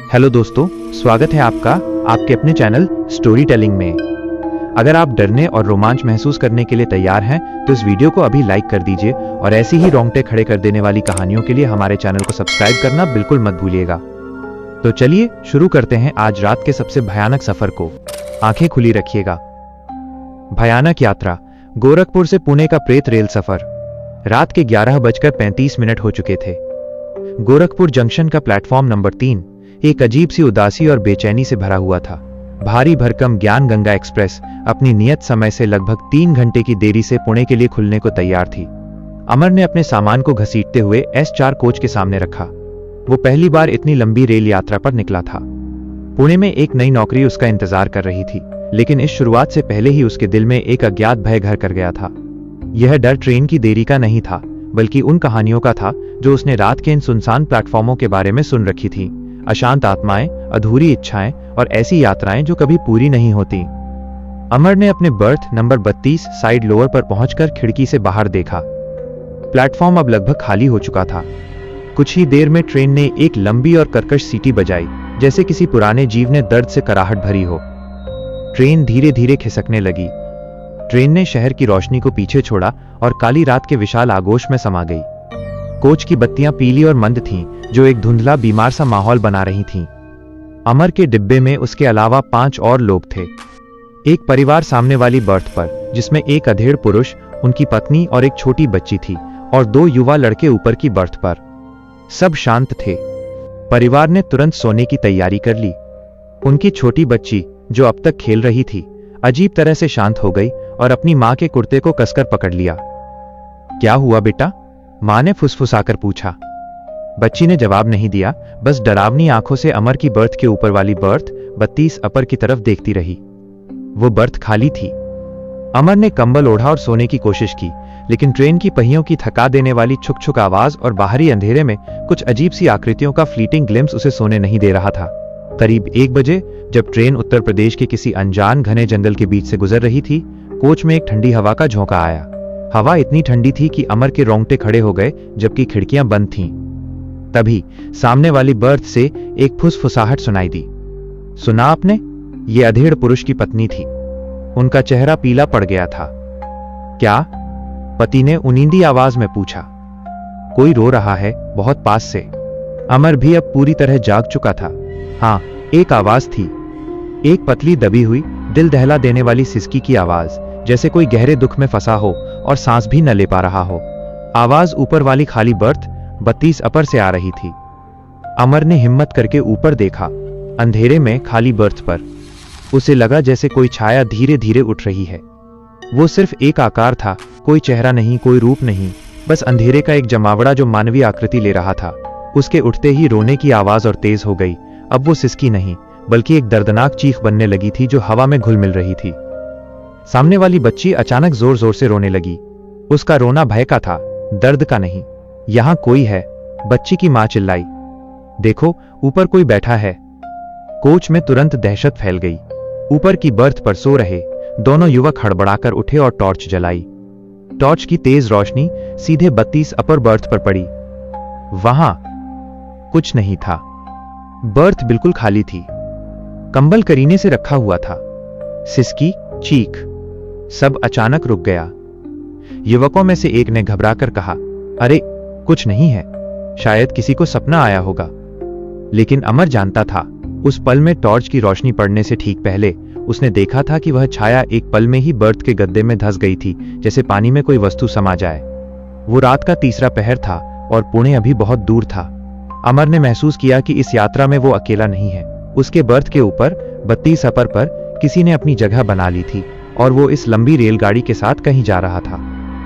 Hello दोस्तों, स्वागत है आपका आपके अपने चैनल स्टोरी टेलिंग में। अगर आप डरने और रोमांच महसूस करने के लिए तैयार हैं तो इस वीडियो को अभी लाइक कर दीजिए और ऐसी ही रोंगटे खड़े कर देने वाली कहानियों के लिए हमारे चैनल को सब्सक्राइब करना बिल्कुल मत भूलिएगा। तो चलिए शुरू करते हैं आज रात के सबसे भयानक सफर को। आंखें खुली रखिएगा। भयानक यात्रा, गोरखपुर से पुणे का प्रेत रेल सफर। रात के 11:35 हो चुके थे। गोरखपुर जंक्शन का प्लेटफॉर्म नंबर 3 एक अजीब सी उदासी और बेचैनी से भरा हुआ था। भारी भरकम ज्ञान गंगा एक्सप्रेस अपनी नियत समय से लगभग 3 घंटे की देरी से पुणे के लिए खुलने को तैयार थी। अमर ने अपने सामान को घसीटते हुए S4 कोच के सामने रखा। वो पहली बार इतनी लंबी रेल यात्रा पर निकला था। पुणे में एक नई नौकरी उसका इंतजार कर रही थी, लेकिन इस शुरुआत से पहले ही उसके दिल में एक अज्ञात भय घर कर गया था। यह डर ट्रेन की देरी का नहीं था, बल्कि उन कहानियों का था जो उसने रात के इन सुनसान प्लेटफॉर्मों के बारे में सुन रखी थी। अशांत आत्माएं, अधूरी इच्छाएं और ऐसी यात्राएं जो कभी पूरी नहीं होती। अमर ने अपने बर्थ नंबर 32 साइड लोअर पर पहुंचकर खिड़की से बाहर देखा। प्लेटफॉर्म अब लगभग खाली हो चुका था। कुछ ही देर में ट्रेन ने एक लंबी और कर्कश सीटी बजाई, जैसे किसी पुराने जीव ने दर्द से कराहट भरी हो। ट्रेन धीरे धीरे खिसकने लगी। ट्रेन ने शहर की रोशनी को पीछे छोड़ा और काली रात के विशाल आगोश में समा गई। कोच की बत्तियां पीली और मंद थीं, जो एक धुंधला बीमार सा माहौल बना रही थीं। अमर के डिब्बे में उसके अलावा 5 और लोग थे। एक परिवार सामने वाली बर्थ पर, जिसमें एक अधेड़ पुरुष, उनकी पत्नी और एक छोटी बच्ची थी, और 2 युवा लड़के ऊपर की बर्थ पर। सब शांत थे। परिवार ने तुरंत सोने की तैयारी कर ली। उनकी छोटी बच्ची, जो अब तक खेल रही थी, अजीब तरह से शांत हो गई और अपनी मां के कुर्ते को कसकर पकड़ लिया। क्या हुआ बेटा? मां ने फुसफुसाकर पूछा। बच्ची ने जवाब नहीं दिया, बस डरावनी आंखों से अमर की बर्थ के ऊपर वाली बर्थ 32 अपर की तरफ देखती रही। वो बर्थ खाली थी। अमर ने कंबल ओढ़ा और सोने की कोशिश की, लेकिन ट्रेन की पहियों की थका देने वाली छुक छुक आवाज और बाहरी अंधेरे में कुछ अजीब सी आकृतियों का फ्लीटिंग ग्लिम्स उसे सोने नहीं दे रहा था। करीब 1 बजे, जब ट्रेन उत्तर प्रदेश के किसी अनजान घने जंगल के बीच से गुजर रही थी, कोच में एक ठंडी हवा का झोंका आया। हवा इतनी ठंडी थी कि अमर के रोंगटे खड़े हो गए, जबकि खिड़कियां बंद थीं। तभी सामने वाली बर्थ से एक फुसफुसाहट सुनाई दी। सुना आपने? ये अधेड़ पुरुष की पत्नी थी। उनका चेहरा पीला पड़ गया था। क्या? पति ने उनींदी आवाज में पूछा। कोई रो रहा है, बहुत पास से। अमर भी अब पूरी तरह जाग चुका था। हाँ, एक आवाज थी, एक पतली दबी हुई, दिल दहला देने वाली सिसकी की आवाज, जैसे कोई गहरे दुख में फंसा हो और सांस भी न ले पा रहा हो। आवाज ऊपर वाली खाली बर्थ 32 अपर से आ रही थी। अमर ने हिम्मत करके ऊपर देखा। अंधेरे में खाली बर्थ पर उसे लगा जैसे कोई छाया धीरे धीरे उठ रही है। वो सिर्फ एक आकार था, कोई चेहरा नहीं, कोई रूप नहीं, बस अंधेरे का एक जमावड़ा जो मानवीय आकृति ले रहा था। उसके उठते ही रोने की आवाज और तेज हो गई। अब वो सिसकी नहीं, बल्कि एक दर्दनाक चीख बनने लगी थी जो हवा में घुल मिल रही थी। सामने वाली बच्ची अचानक जोर जोर से रोने लगी। उसका रोना भय का था, दर्द का नहीं। यहां कोई है, बच्ची की मां चिल्लाई। देखो, ऊपर कोई बैठा है। कोच में तुरंत दहशत फैल गई। ऊपर की बर्थ पर सो रहे दोनों युवक हड़बड़ाकर उठे और टॉर्च जलाई। टॉर्च की तेज रोशनी सीधे 32 अपर बर्थ पर पड़ी। वहां कुछ नहीं था। बर्थ बिल्कुल खाली थी। कंबल करीने से रखा हुआ था। सिसकी, चीख, सब अचानक रुक गया। युवकों में से एक ने घबराकर कहा, अरे कुछ नहीं है, शायद किसी को सपना आया होगा। लेकिन अमर जानता था, उस पल में टॉर्च की रोशनी पड़ने से ठीक पहले उसने देखा था कि वह छाया एक पल में ही बर्थ के गद्दे में धंस गई थी, जैसे पानी में कोई वस्तु समा जाए। वो रात का तीसरा पहर था और पुणे अभी बहुत दूर था। अमर ने महसूस किया कि इस यात्रा में वो अकेला नहीं है। उसके बर्थ के ऊपर 32 अपर पर किसी ने अपनी जगह बना ली थी और वो इस लंबी रेलगाड़ी के साथ कहीं जा रहा था,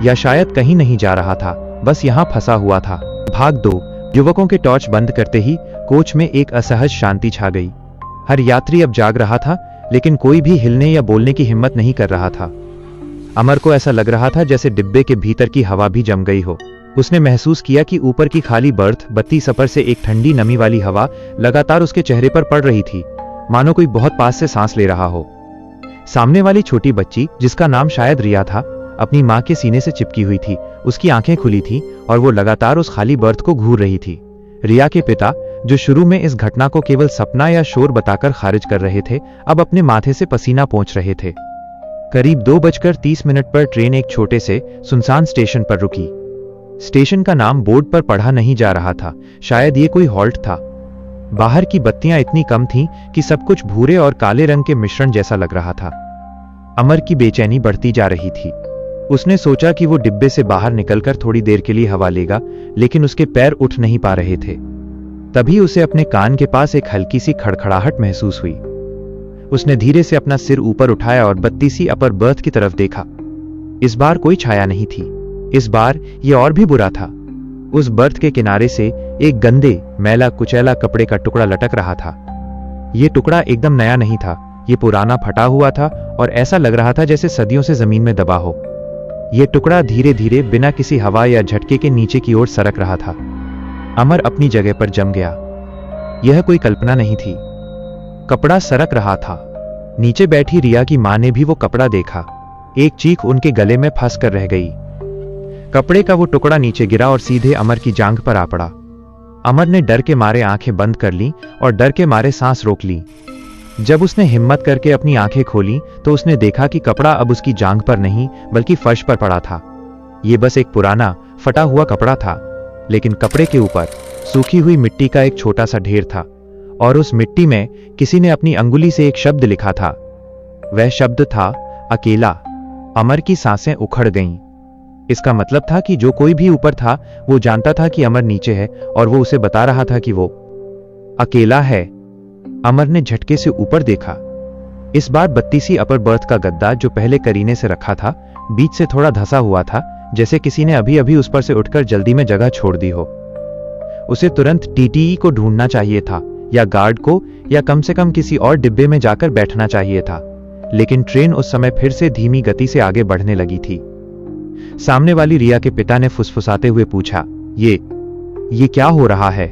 या शायद कहीं नहीं जा रहा था, बस यहां फंसा हुआ था। भाग 2। युवकों के टॉर्च बंद करते ही कोच में एक असहज शांति छा गई। हर यात्री अब जाग रहा था, लेकिन कोई भी हिलने या बोलने की हिम्मत नहीं कर रहा था। अमर को ऐसा लग रहा था जैसे डिब्बे के भीतर की हवा भी जम गई हो। उसने महसूस किया कि ऊपर की खाली बर्थ 32 अपर से एक ठंडी नमी वाली हवा लगातार उसके चेहरे पर पड़ रही थी, मानो कोई बहुत पास से सांस ले रहा हो। सामने वाली छोटी बच्ची, जिसका नाम शायद रिया था, अपनी मां के सीने से चिपकी हुई थी। उसकी आंखें खुली थी और वो लगातार उस खाली बर्थ को घूर रही थी। रिया के पिता, जो शुरू में इस घटना को केवल सपना या शोर बताकर खारिज कर रहे थे, अब अपने माथे से पसीना पोंछ रहे थे। करीब 2:30 पर ट्रेन एक छोटे से सुनसान स्टेशन पर रुकी। स्टेशन का नाम बोर्ड पर पढ़ा नहीं जा रहा था, शायद ये कोई हॉल्ट था। बाहर की बत्तियां इतनी कम थीं कि सब कुछ भूरे और काले रंग के मिश्रण जैसा लग रहा था। अमर की बेचैनी बढ़ती जा रही थी। उसने सोचा कि वो डिब्बे से बाहर निकलकर थोड़ी देर के लिए हवा लेगा, लेकिन उसके पैर उठ नहीं पा रहे थे। तभी उसे अपने कान के पास एक हल्की सी खड़खड़ाहट महसूस हुई। उसने धीरे से अपना सिर ऊपर उठाया और 32 अपर बर्थ की तरफ देखा। इस बार कोई छाया नहीं थी। इस बार यह और भी बुरा था। उस बर्थ के किनारे से एक गंदे, मैला कुचैला कपड़े का टुकड़ा लटक रहा था। यह टुकड़ा एकदम नया नहीं था, यह पुराना फटा हुआ था और ऐसा लग रहा था जैसे सदियों से जमीन में दबा हो। यह टुकड़ा धीरे धीरे बिना किसी हवा या झटके के नीचे की ओर सरक रहा था। अमर अपनी जगह पर जम गया। यह कोई कल्पना नहीं थी। कपड़ा सरक रहा था। नीचे बैठी रिया की मां ने भी वो कपड़ा देखा। एक चीख उनके गले में फंस कर रह गई। कपड़े का वो टुकड़ा नीचे गिरा और सीधे अमर की जांघ पर आ पड़ा। अमर ने डर के मारे आंखें बंद कर लीं और डर के मारे सांस रोक ली। जब उसने हिम्मत करके अपनी आंखें खोली तो उसने देखा कि कपड़ा अब उसकी जांघ पर नहीं बल्कि फर्श पर पड़ा था। यह बस एक पुराना फटा हुआ कपड़ा था, लेकिन कपड़े के ऊपर सूखी हुई मिट्टी का एक छोटा सा ढेर था और उस मिट्टी में किसी ने अपनी अंगुली से एक शब्द लिखा था। वह शब्द था अकेला। अमर की सांसें उखड़ गईं। इसका मतलब था कि जो कोई भी ऊपर था वो जानता था कि अमर नीचे है और वो उसे बता रहा था कि वो अकेला है। अमर ने झटके से ऊपर देखा। इस बार 32 अपर बर्थ का गद्दा, जो पहले करीने से रखा था, बीच से थोड़ा धंसा हुआ था, जैसे किसी ने अभी अभी उस पर से उठकर जल्दी में जगह छोड़ दी हो। उसे तुरंत टीटीई को ढूंढना चाहिए था, या गार्ड को, या कम से कम किसी और डिब्बे में जाकर बैठना चाहिए था। लेकिन ट्रेन उस समय फिर से धीमी गति से आगे बढ़ने लगी थी। सामने वाली रिया के पिता ने फुसफुसाते हुए पूछा, ये क्या हो रहा है?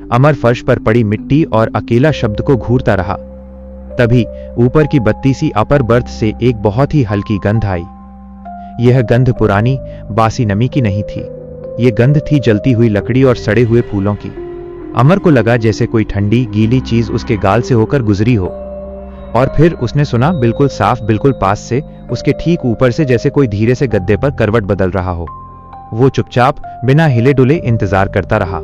अमर फर्श पर पड़ी मिट्टी और अकेला शब्द को घूरता रहा। तभी ऊपर की 32 अपर बर्थ से एक बहुत ही हल्की गंध आई। यह गंध पुरानी बासी नमी की नहीं थी। यह गंध थी जलती हुई लकड़ी और सड़े हुए फूलों की। अमर को लगा जैसे कोई ठंडी गीली चीज उसके गाल से होकर गुजरी हो। और फिर उसने सुना, बिल्कुल साफ, बिल्कुल पास से, उसके ठीक ऊपर से, जैसे कोई धीरे से गद्दे पर करवट बदल रहा हो। वो चुपचाप बिना हिले डुले इंतजार करता रहा।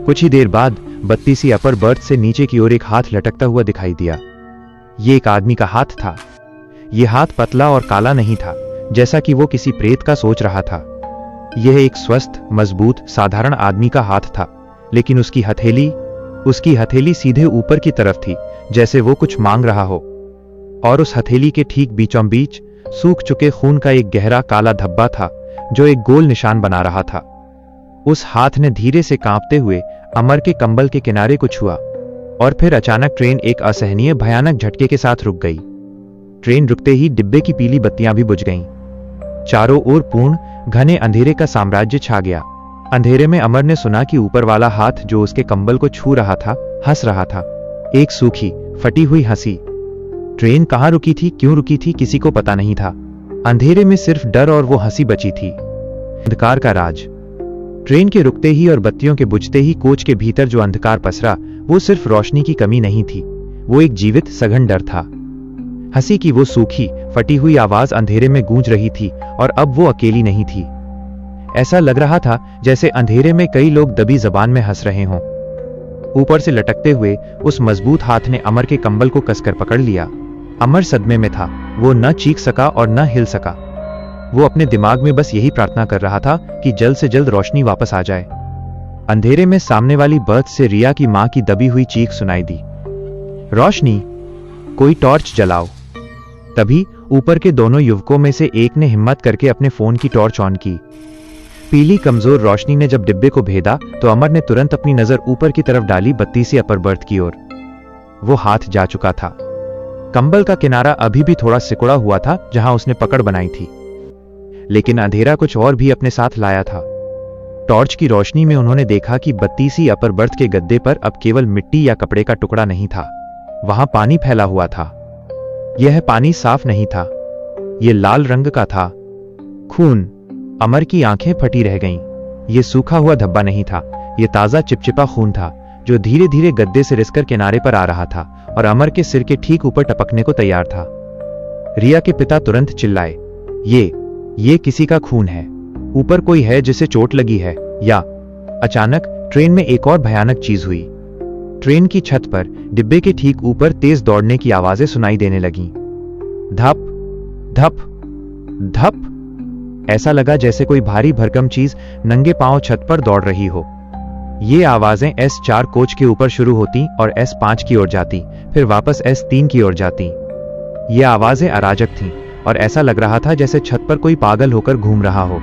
कुछ ही देर बाद 32 अपर बर्थ से नीचे की ओर एक हाथ लटकता हुआ दिखाई दिया। ये एक आदमी का हाथ था। यह हाथ पतला और काला नहीं था, जैसा कि वो किसी प्रेत का सोच रहा था। यह एक स्वस्थ, मजबूत, साधारण आदमी का हाथ था, लेकिन उसकी हथेली सीधे ऊपर की तरफ थी, जैसे वो कुछ मांग रहा हो। और उस हथेली के ठीक बीचों बीच सूख चुके खून का एक गहरा काला धब्बा था, जो एक गोल निशान बना रहा था। उस हाथ ने धीरे से कांपते हुए अमर के कंबल के किनारे को छुआ और फिर अचानक ट्रेन एक असहनीय भयानक झटके के साथ रुक गई। ट्रेन रुकते ही डिब्बे की पीली बत्तियां भी बुझ गईं। चारों ओर पूर्ण घने अंधेरे का साम्राज्य छा गया। अंधेरे में अमर ने सुना कि ऊपर वाला हाथ जो उसके कंबल को छू रहा था, हंस रहा था। एक सूखी, फटी हुई हंसी। ट्रेन कहां रुकी थी, क्यों रुकी थी, किसी को पता नहीं था। अंधेरे में सिर्फ डर और वो हंसी बची थी। अंधकार का राज। ट्रेन के रुकते ही और बत्तियों के बुझते ही कोच के भीतर जो अंधकार पसरा, वो सिर्फ रोशनी की कमी नहीं थी, वो एक जीवित सघन डर था। हंसी की वो सूखी, फटी हुई आवाज अंधेरे में गूंज रही थी और अब वो अकेली नहीं थी। ऐसा लग रहा था जैसे अंधेरे में कई लोग दबी जबान में हंस रहे हों। ऊपर से लटकते हुए उस मजबूत हाथ ने अमर के कंबल को कसकर पकड़ लिया। अमर सदमे में था। वो न चीख सका और न हिल सका। वो अपने दिमाग में बस यही प्रार्थना कर रहा था कि जल्द से जल्द रोशनी वापस आ जाए। अंधेरे में सामने वाली बर्थ से रिया की मां की दबी हुई चीख सुनाई दी, रोशनी, कोई टॉर्च जलाओ। तभी ऊपर के दोनों युवकों में से एक ने हिम्मत करके अपने फोन की टॉर्च ऑन की। पीली कमजोर रोशनी ने जब डिब्बे को भेदा तो अमर ने तुरंत अपनी नजर ऊपर की तरफ डाली, 32 अपर बर्थ की ओर। वो हाथ जा चुका था। कंबल का किनारा अभी भी थोड़ा सिकुड़ा हुआ था जहां उसने पकड़ बनाई थी, लेकिन अंधेरा कुछ और भी अपने साथ लाया था। टॉर्च की रोशनी में उन्होंने देखा कि 32 अपर बर्थ के गद्दे पर अब केवल मिट्टी या कपड़े का टुकड़ा नहीं था, वहां पानी फैला हुआ था। यह पानी साफ नहीं था, यह लाल रंग का था। खून। अमर की आंखें फटी रह गईं। यह सूखा हुआ धब्बा नहीं था, यह ताजा चिपचिपा खून था, जो धीरे धीरे गद्दे से रिसकर किनारे पर आ रहा था और अमर के सिर के ठीक ऊपर टपकने को तैयार था। रिया के पिता तुरंत चिल्लाए, ये किसी का खून है, ऊपर कोई है जिसे चोट लगी है या। अचानक ट्रेन में एक और भयानक चीज हुई। ट्रेन की छत पर डिब्बे के ठीक ऊपर तेज दौड़ने की आवाजें सुनाई देने लगीं। धप धप धप। ऐसा लगा जैसे कोई भारी भरकम चीज नंगे पांव छत पर दौड़ रही हो। ये आवाजें S4 कोच के ऊपर शुरू होती और S5 की ओर जाती, फिर वापस S3 की ओर जाती। ये आवाजें अराजक थीं और ऐसा लग रहा था जैसे छत पर कोई पागल होकर घूम रहा हो।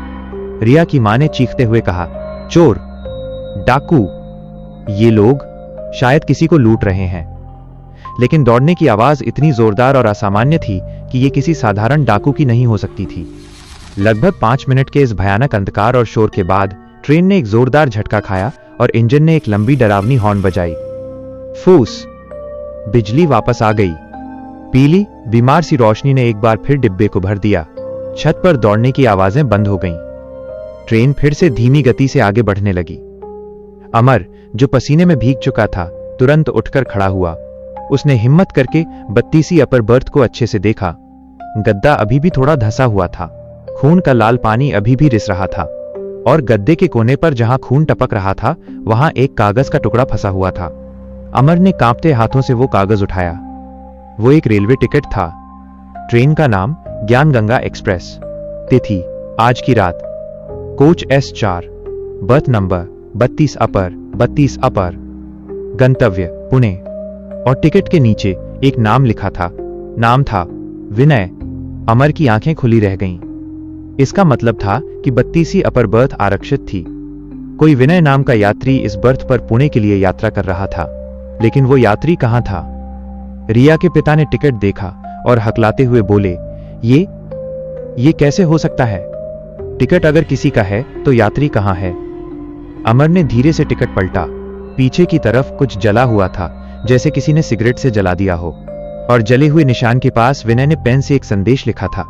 रिया की मां ने चीखते हुए कहा, चोर, डाकू, ये लोग शायद किसी को लूट रहे हैं। लेकिन दौड़ने की आवाज इतनी जोरदार और असामान्य थी कि ये किसी साधारण डाकू की नहीं हो सकती थी। लगभग 5 मिनट के इस भयानक अंधकार और शोर के बाद ट्रेन ने एक जोरदार झटका खाया और इंजन ने एक लंबी डरावनी हॉर्न बजाई। फूस, बिजली वापस आ गई। पीली बीमार सी रोशनी ने एक बार फिर डिब्बे को भर दिया। छत पर दौड़ने की आवाजें बंद हो गईं। ट्रेन फिर से धीमी गति से आगे बढ़ने लगी। अमर, जो पसीने में भीग चुका था, तुरंत उठकर खड़ा हुआ। उसने हिम्मत करके 32वीं अपर बर्थ को अच्छे से देखा। गद्दा अभी भी थोड़ा धंसा हुआ था, खून का लाल पानी अभी भी रिस रहा था और गद्दे के कोने पर जहां खून टपक रहा था वहां एक कागज का टुकड़ा फंसा हुआ था। अमर ने कांपते हाथों से वो कागज उठाया। वो एक रेलवे टिकट था। ट्रेन का नाम ज्ञान गंगा एक्सप्रेस। तिथि आज की रात। कोच S4, बर्थ नंबर 32 अपर। गंतव्य पुणे। और टिकट के नीचे एक नाम लिखा था। नाम था विनय। अमर की आंखें खुली रह गईं। इसका मतलब था कि 32वीं अपर बर्थ आरक्षित थी। कोई विनय नाम का यात्री इस बर्थ पर पुणे के लिए यात्रा कर रहा था। लेकिन वो यात्री कहां था? रिया के पिता ने टिकट देखा और हकलाते हुए बोले, ये कैसे हो सकता है? टिकट अगर किसी का है तो यात्री कहां है? अमर ने धीरे से टिकट पलटा। पीछे की तरफ कुछ जला हुआ था, जैसे किसी ने सिगरेट से जला दिया हो, और जले हुए निशान के पास विनय ने पेन से एक संदेश लिखा था।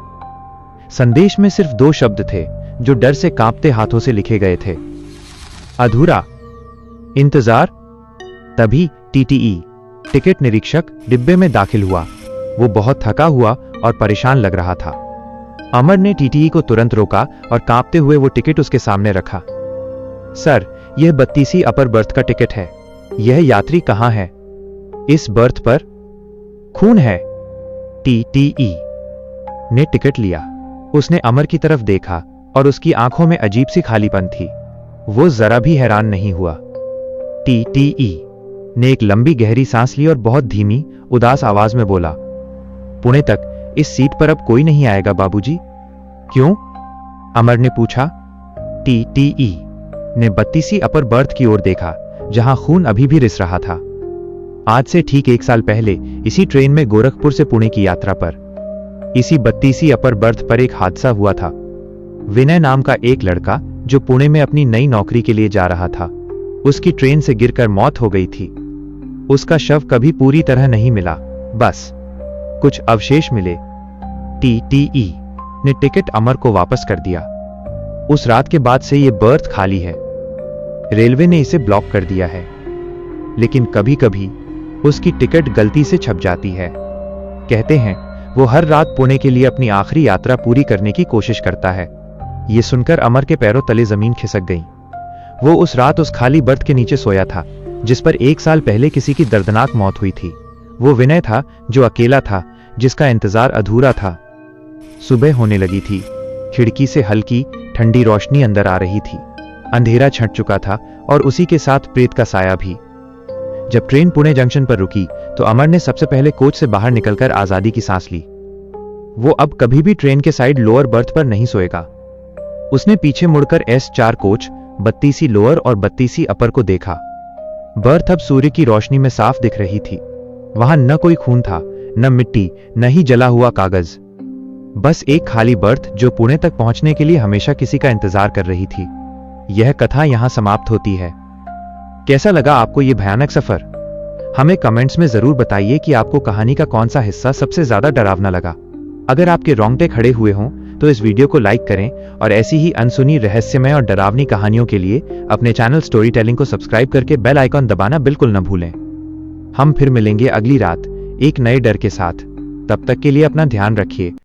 संदेश में सिर्फ 2 शब्द थे जो डर से कांपते हाथों से लिखे गए थे। अधूरा, इंतजार। तभी TTE टिकट निरीक्षक डिब्बे में दाखिल हुआ। वो बहुत थका हुआ और परेशान लग रहा था। अमर ने TTE को तुरंत रोका और कांपते हुए वो टिकट उसके सामने रखा। सर, यह 32वीं अपर बर्थ का टिकट है। यह यात्री कहां है? इस बर्थ पर खून है। TTE ने टिकट लिया। उसने अमर की तरफ देखा और उसकी आंखों में अजीब सी खालीपन थी। वो जरा भी हैरान नहीं हुआ। TTE ने एक लंबी गहरी सांस ली और बहुत धीमी, उदास आवाज में बोला, पुणे तक इस सीट पर अब कोई नहीं आएगा बाबूजी। क्यों? अमर ने पूछा। TTE ने 32वीं अपर बर्थ की ओर देखा, जहां खून अभी भी रिस रहा था। आज से ठीक 1 साल पहले इसी ट्रेन में गोरखपुर से पुणे की यात्रा पर इसी 32वीं अपर बर्थ पर एक हादसा हुआ था। विनय नाम का एक लड़का जो पुणे में अपनी नई नौकरी के लिए जा रहा था, उसकी ट्रेन से गिरकर मौत हो गई थी। उसका शव कभी पूरी तरह नहीं मिला, बस कुछ अवशेष मिले। TTE ने टिकट अमर को वापस कर दिया। उस रात के बाद से यह बर्थ खाली है। रेलवे ने इसे ब्लॉक कर दिया है। लेकिन कभी कभी उसकी टिकट गलती से छप जाती है। कहते हैं वो हर रात पुणे के लिए अपनी आखिरी यात्रा पूरी करने की कोशिश करता है। ये सुनकर अमर के पैरों तले जमीन खिसक गई। वो उस रात उस खाली बर्थ के नीचे सोया था जिस पर 1 साल पहले किसी की दर्दनाक मौत हुई थी। वो विनय था जो अकेला था, जिसका इंतजार अधूरा था। सुबह होने लगी थी। खिड़की से हल्की ठंडी रोशनी अंदर आ रही थी। अंधेरा छंट चुका था और उसी के साथ प्रेत का साया भी। जब ट्रेन पुणे जंक्शन पर रुकी तो अमर ने सबसे पहले कोच से बाहर निकलकर आजादी की सांस ली। वो अब कभी भी ट्रेन के साइड लोअर बर्थ पर नहीं सोएगा। उसने पीछे मुड़कर S4 कोच 32वीं लोअर और 32वीं अपर को देखा। बर्थ अब सूर्य की रोशनी में साफ दिख रही थी। वहां न कोई खून था, न मिट्टी, न ही जला हुआ कागज। बस एक खाली बर्थ जो पुणे तक पहुंचने के लिए हमेशा किसी का इंतजार कर रही थी। यह कथा यहां समाप्त होती है। कैसा लगा आपको यह भयानक सफर? हमें कमेंट्स में जरूर बताइए कि आपको कहानी का कौन सा हिस्सा सबसे ज्यादा डरावना लगा। अगर आपके रोंगटे खड़े हुए हों तो इस वीडियो को लाइक करें और ऐसी ही अनसुनी रहस्यमय और डरावनी कहानियों के लिए अपने चैनल स्टोरी टेलिंग को सब्सक्राइब करके बेल आइकॉन दबाना बिल्कुल न भूलें। हम फिर मिलेंगे अगली रात एक नए डर के साथ। तब तक के लिए अपना ध्यान रखिए।